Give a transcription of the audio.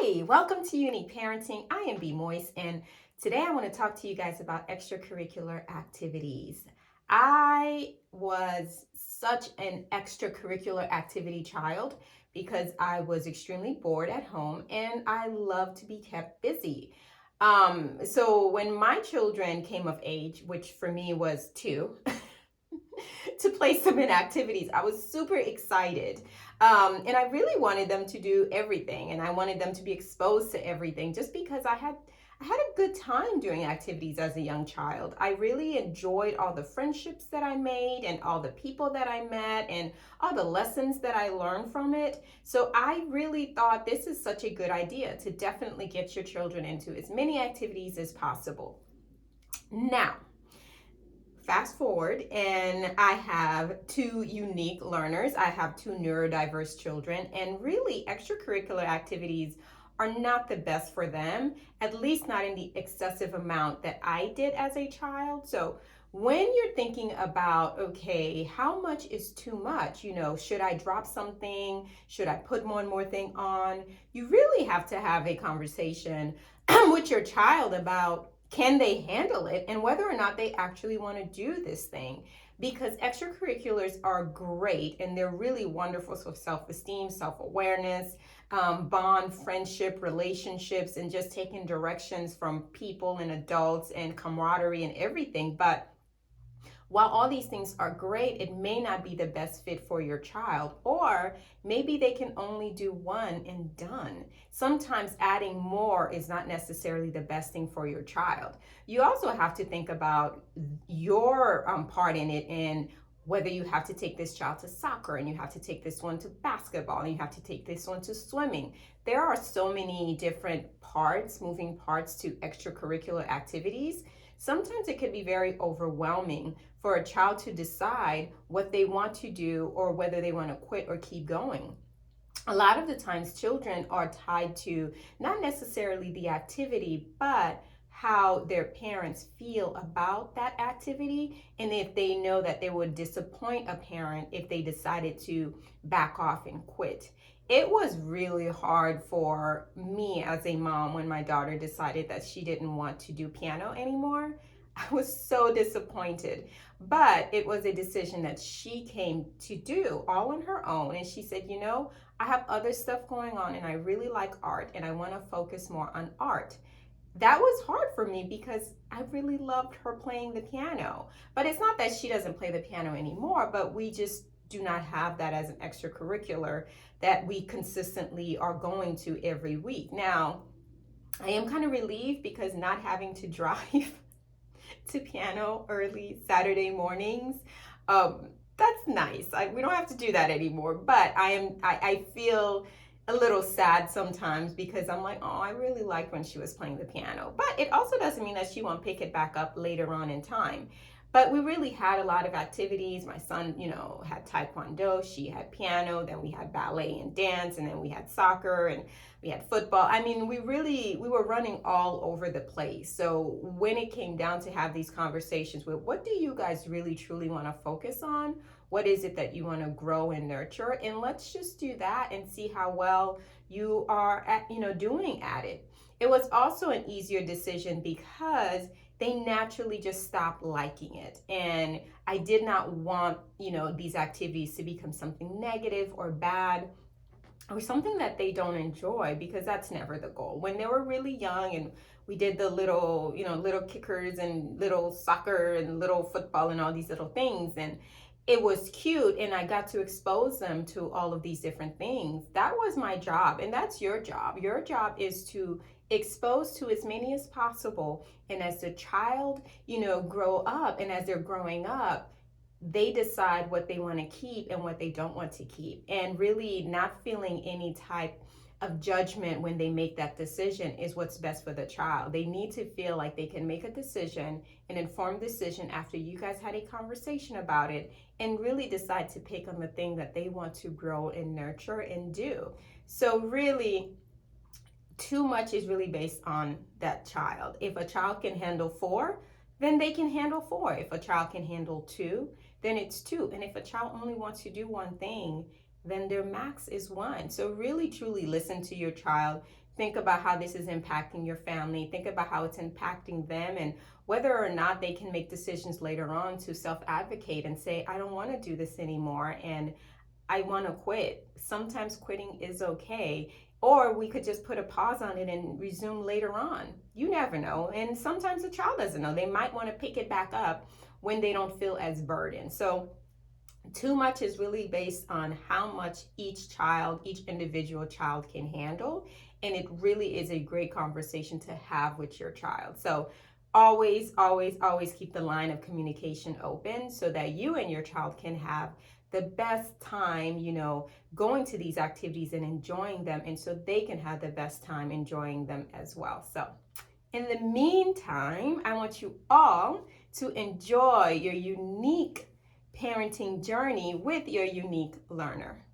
Hi, welcome to U.N.I.Q.U.E Parenting. I am B Moise, and today I want to talk to you guys about extracurricular activities. I was such an extracurricular activity child because I was extremely bored at home and I love to be kept busy. So when my children came of age, which for me was two, to place them in activities. I was super excited. And I really wanted them to do everything and I wanted them to be exposed to everything just because I had a good time doing activities as a young child. I really enjoyed all the friendships that I made and all the people that I met and all the lessons that I learned from it. So I really thought this is such a good idea to definitely get your children into as many activities as possible. Now, fast forward and I have two unique learners. I have two neurodiverse children, and really extracurricular activities are not the best for them, at least not in the excessive amount that I did as a child. So when you're thinking about, okay, how much is too much? Should I drop something? Should I put one more thing on? You really have to have a conversation with your child about, can they handle it, and whether or not they actually want to do this thing, because extracurriculars are great and they're really wonderful for self-esteem, self-awareness, bond, friendship, relationships, and just taking directions from people and adults and camaraderie and everything. But while all these things are great, it may not be the best fit for your child, or maybe they can only do one and done. Sometimes adding more is not necessarily the best thing for your child. You also have to think about your part in it, and whether you have to take this child to soccer and you have to take this one to basketball and you have to take this one to swimming. There are so many different parts, moving parts to extracurricular activities. Sometimes it can be very overwhelming for a child to decide what they want to do or whether they want to quit or keep going. A lot of the times children are tied to not necessarily the activity, but how their parents feel about that activity, and if they know that they would disappoint a parent if they decided to back off and quit. It was really hard for me as a mom when my daughter decided that she didn't want to do piano anymore. I was so disappointed, but it was a decision that she came to do all on her own. And she said, I have other stuff going on and I really like art and I want to focus more on art. That was hard for me because I really loved her playing the piano. But it's not that she doesn't play the piano anymore, but we just do not have that as an extracurricular that we consistently are going to every week. Now, I am kind of relieved because not having to drive to piano early Saturday mornings, that's nice. We don't have to do that anymore. But I feel a little sad sometimes because I'm like, oh, I really liked when she was playing the piano. But it also doesn't mean that she won't pick it back up later on in time. But we really had a lot of activities. My son, had taekwondo, she had piano, then we had ballet and dance, and then we had soccer and we had football. I mean, we were running all over the place. So when it came down to have these conversations with, what do you guys really truly want to focus on? What is it that you want to grow and nurture? And let's just do that and see how well you are at, doing at it. It was also an easier decision because they naturally just stopped liking it. And I did not want, these activities to become something negative or bad or something that they don't enjoy, because that's never the goal. When they were really young and we did the little kickers and little soccer and little football and all these little things, and it was cute and I got to expose them to all of these different things. That was my job, and that's your job. Your job is to expose to as many as possible, and as the child, grow up, and as they're growing up, they decide what they want to keep and what they don't want to keep, and really not feeling any type of judgment when they make that decision is what's best for the child. They need to feel like they can make a decision, an informed decision, after you guys had a conversation about it, and really decide to pick on the thing that they want to grow and nurture and do. So really, too much is really based on that child. If a child can handle 4, then they can handle 4. If a child can handle 2, then it's 2. And if a child only wants to do one thing, then their max is 1. So really truly listen to your child. think about how this is impacting your family. Think about how it's impacting them, and whether or not they can make decisions later on to self-advocate and say, I don't want to do this anymore and I want to quit. Sometimes quitting is okay. Or we could just put a pause on it and resume later on. You never know. And sometimes the child doesn't know. They might want to pick it back up when they don't feel as burdened. So too much is really based on how much each individual child can handle. And it really is a great conversation to have with your child. So always, always, always keep the line of communication open so that you and your child can have the best time, going to these activities and enjoying them. And so they can have the best time enjoying them as well. So in the meantime, I want you all to enjoy your unique parenting journey with your unique learner.